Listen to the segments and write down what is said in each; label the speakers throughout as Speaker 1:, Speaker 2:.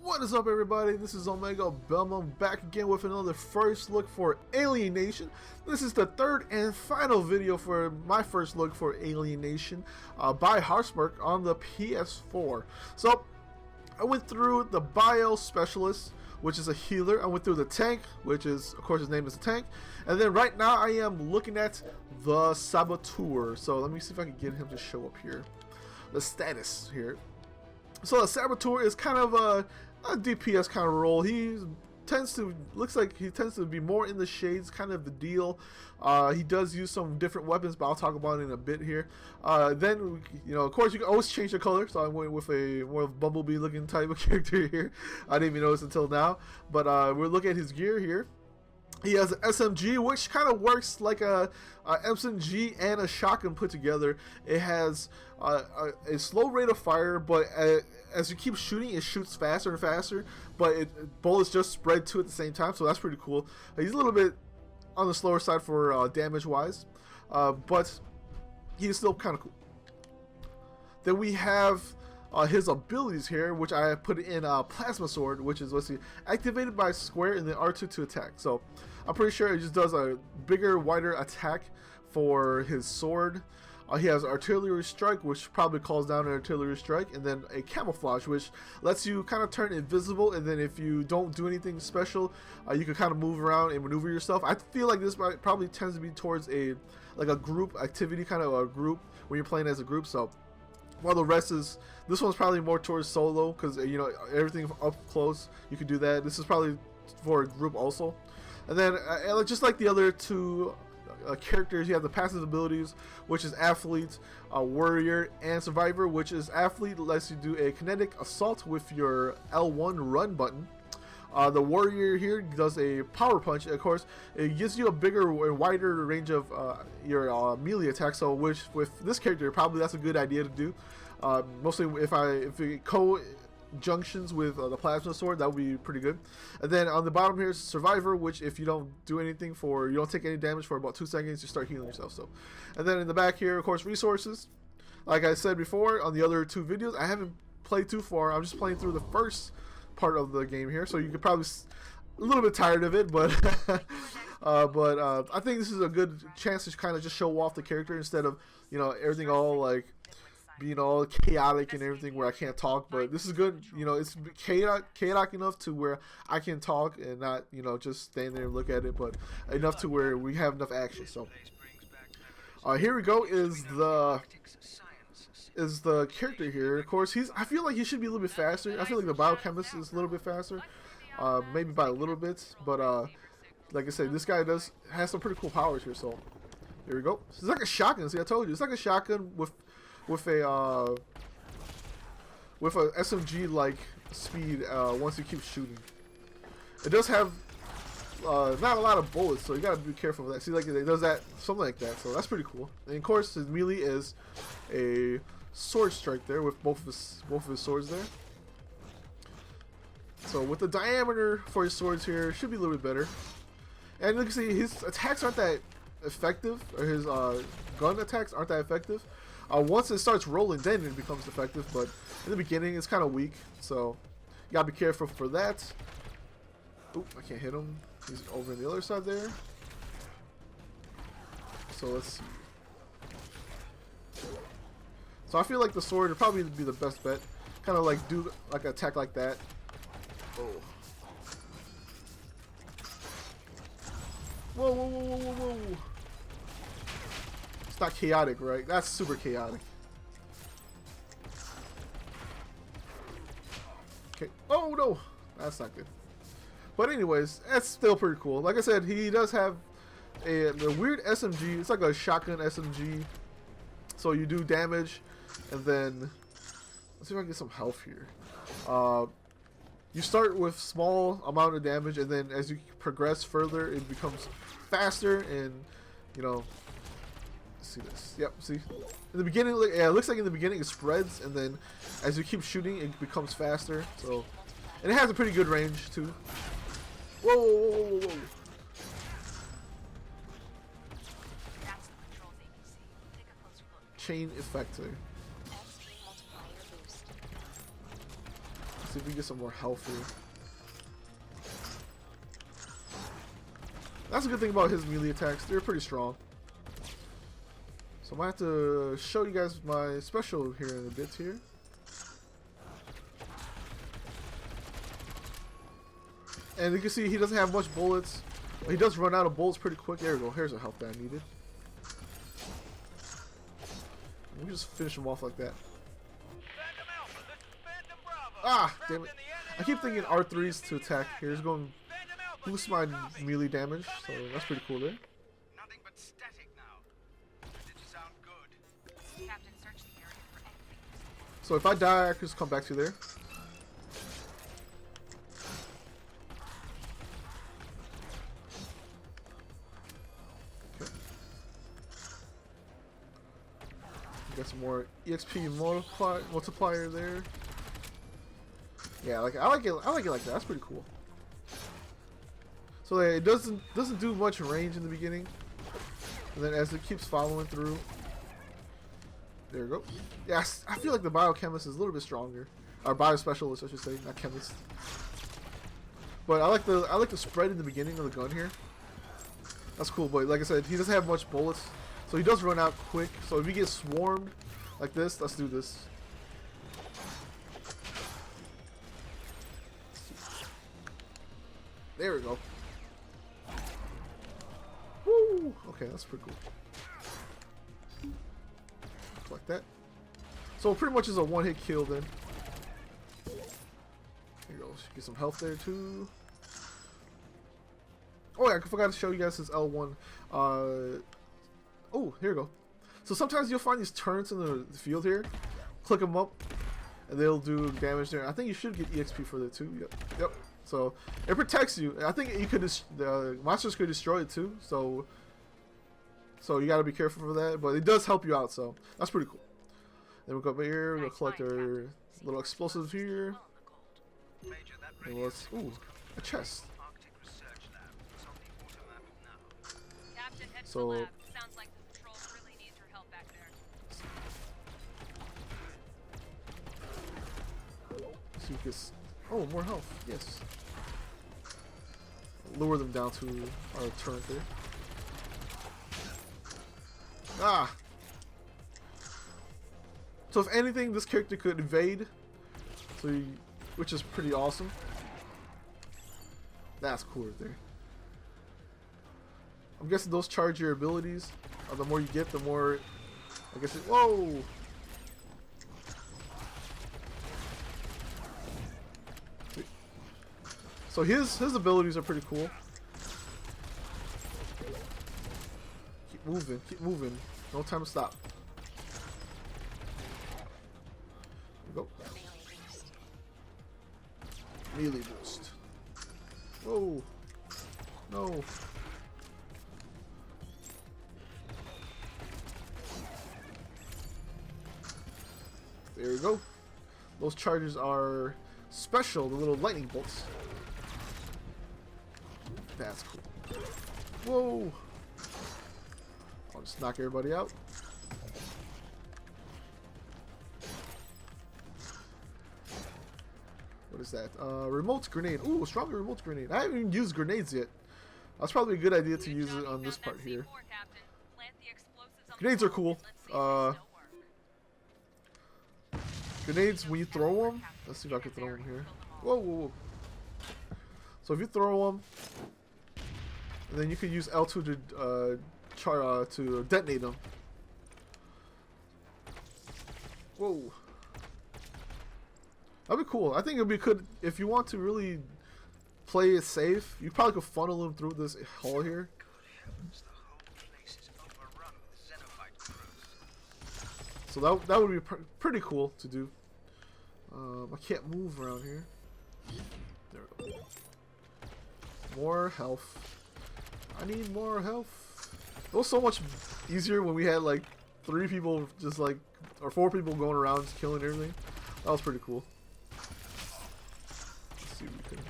Speaker 1: What is up, everybody? This is Omegabalmung back again with another first look for Alienation. This is the third and final video for my first look for Alienation by Housemarque on the PS4. So I went through the Bio Specialist, which is a healer. I went through the tank, which is, of course, his name is the tank. And then right now I am looking at the Saboteur. So let me see if I can get him to show up here. The status here. So the Saboteur is kind of a DPS kind of role. Looks like he tends to be more in the shades, kind of the deal. He does use some different weapons, but I'll talk about it in a bit here. Then, of course, you can always change the color. So I went with a more of Bumblebee looking type of character here. I didn't even notice until now. But we're looking at his gear here. He has an SMG, which kind of works like a SMG and a shotgun put together. It has a slow rate of fire, but as you keep shooting, it shoots faster and faster. But bullets just spread too at the same time, so that's pretty cool. He's a little bit on the slower side for damage-wise, but he's still kind of cool. Then we have his abilities here, which I put in Plasma Sword, which is, let's see, activated by square and then R2 to attack. So I'm pretty sure it just does a bigger, wider attack for his sword. He has Artillery Strike, which probably calls down an Artillery Strike, and then a Camouflage, which lets you kind of turn invisible, and then if you don't do anything special, you can kind of move around and maneuver yourself. I feel like this probably tends to be towards a group activity, kind of a group, when you're playing as a group. So while the rest is, this one's probably more towards solo, because everything up close you can do that. This is probably for a group also. And then just like the other two characters, you have the passive abilities, which is Athlete, Warrior, and Survivor. Which is Athlete lets you do a kinetic assault with your L1 run button. The Warrior here does a power punch. Of course, it gives you a bigger and wider range of your melee attack. So, with this character, probably that's a good idea to do. Mostly if it co-junctions with the Plasma Sword, that would be pretty good. And then on the bottom here is Survivor, which if you don't do anything you don't take any damage for about 2 seconds, you start healing yourself. So, and then in the back here, of course, resources. Like I said before on the other two videos, I haven't played too far. I'm just playing through the first part of the game here, so you could probably a little bit tired of it, but I think this is a good chance to kind of just show off the character instead of everything all like being all chaotic and everything where I can't talk. But this is good, it's chaotic enough to where I can talk and not just stand there and look at it, but enough to where we have enough action. So here we go is the character here. Of course, I feel like he should be a little bit faster. I feel like the biochemist is a little bit faster, maybe by a little bit. But like I said, this guy has some pretty cool powers here. So here we go. It's like a shotgun. See, I told you, it's like a shotgun with a SMG like speed. Once you keep shooting, it does have not a lot of bullets, so you gotta be careful with that. See, like it does that, something like that. So that's pretty cool. And of course, his melee is a sword strike there with both of his swords there. So with the diameter for his swords here, should be a little bit better. And you can see his attacks aren't that effective, or his gun attacks aren't that effective. Once it starts rolling, then it becomes effective. But in the beginning, it's kind of weak. So you gotta be careful for that. Oop, I can't hit him. He's over on the other side there. So let's see. So I feel like the sword would probably be the best bet. Kind of like do like an attack like that. Oh. Whoa, whoa, whoa, whoa, whoa, whoa. It's not chaotic, right? That's super chaotic. Okay. Oh no, that's not good. But anyways, that's still pretty cool. Like I said, he does have a weird SMG. It's like a shotgun SMG. So you do damage, and then let's see if I can get some health here. You start with small amount of damage, and then as you progress further, it becomes faster. And let's see this. Yep. See, in the beginning, it looks like in the beginning it spreads, and then as you keep shooting, it becomes faster. So, and it has a pretty good range too. Whoa, whoa, whoa, whoa, whoa. Chain effector. see if we get some more health here. That's a good thing about his melee attacks. They're pretty strong. So I might have to show you guys my special here in a bit here. And you can see he doesn't have much bullets. But he does run out of bullets pretty quick. There we go. Here's a health that I needed. We just finish him off like that. Ah, damn it. I keep thinking R3s to attack. Here's going to boost my melee damage. So that's pretty cool there.
Speaker 2: Nothing but static now. Did you sound good?
Speaker 3: Captain, search the area for anything.
Speaker 1: So if I die, I can just come back to there. Got some more EXP multiplier there. Yeah, like I like it like that. That's pretty cool. So it doesn't do much range in the beginning, and then as it keeps following through, there we go. Yes, I feel like the biochemist is a little bit stronger, or biospecialist, I should say, not chemist. But I like the spread in the beginning of the gun here. That's cool, but like I said, he doesn't have much bullets. So he does run out quick. So if you get swarmed like this, let's do this. There we go. Woo! Okay, that's pretty cool. Like that. So it pretty much is a one-hit kill then. There you go. Get some health there too. Oh yeah, I forgot to show you guys his L1. Oh, here we go. So sometimes you'll find these turrets in the field here. Click them up, and they'll do damage there. I think you should get EXP for that too. Yep. So it protects you. I think you could the monsters could destroy it too. So you got to be careful for that. But it does help you out. So that's pretty cool. Then we go up here. We'll collect our little explosives here. And let's a chest. So. So you can, oh, more health, yes. Lure them down to our turret there. Ah! So if anything, this character could evade, so you, which is pretty awesome. That's cool right there. I'm guessing those charge your abilities. The more you get, the more, I guess it, whoa! So his abilities are pretty cool. Keep moving, keep moving. No time to stop. There we go. Melee boost. Whoa. No. There we go. Those charges are special, the little lightning bolts. That's cool. Whoa! I'll just knock everybody out. What is that? Remote grenade. Ooh, stronger remote grenade. I haven't even used grenades yet. That's probably a good idea to use it on this part here. Grenades are cool. Grenades, when you throw them, let's see if I can throw them here. Whoa, whoa, whoa. So if you throw them, and then you can use L2 to detonate them. Whoa. That'd be cool. I think it'd be good if you want to really play it safe. You probably could funnel them through this hall here. So that would be pretty cool to do. I can't move around here. There we go. More health. I need more health. It was so much easier when we had like 3 people just like, or 4 people going around just killing everything. That was pretty cool. Let's see if we can.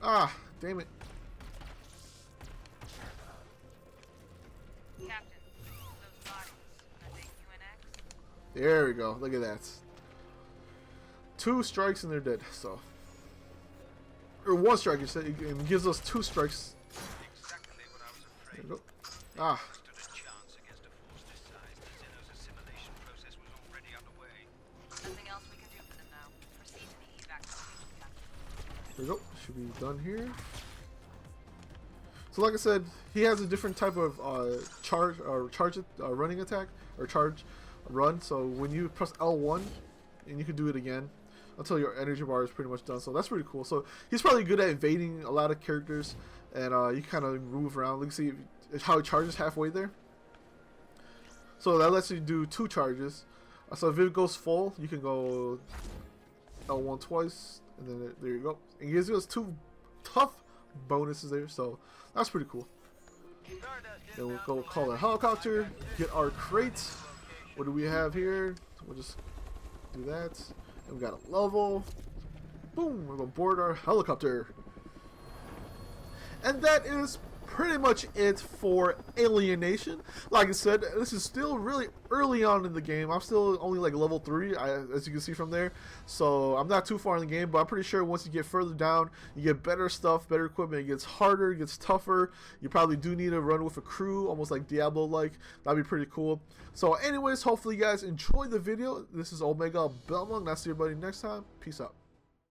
Speaker 1: Ah, damn it. There we go. Look at that. 2 strikes and they're dead. So, or 1 strike. It gives us 2 strikes.
Speaker 2: Exactly what I was afraid.
Speaker 1: There we go. Ah.
Speaker 2: Stood a chance against a force this size. The Xenos assimilation process was already underway.
Speaker 3: Nothing else we can do for them now. Proceed to the evac location capture.
Speaker 1: There we go. Should be done here. So like I said, he has a different type of running attack or charge run. So when you press L1, and you can do it again until your energy bar is pretty much done. So that's pretty cool. So he's probably good at evading a lot of characters, and you kind of move around. Let's see how he charges halfway there. So that lets you do 2 charges. So if it goes full, you can go L1 twice, and then there you go. It gives us 2 tough bonuses there, so that's pretty cool. Then we'll go call a helicopter, get our crate. What do we have here? We'll just do that. And we got a level. Boom, we're gonna board our helicopter. And that is pretty much it for Alienation. Like I said, this is still really early on in the game. I'm still only like level 3, as you can see from there. So I'm not too far in the game, but I'm pretty sure once you get further down, you get better stuff, better equipment. It gets harder, it gets tougher. You probably do need to run with a crew, almost like Diablo-like. That'd be pretty cool. So anyways, hopefully you guys enjoyed the video. This is Omegabalmung. I'll see everybody next time. Peace out.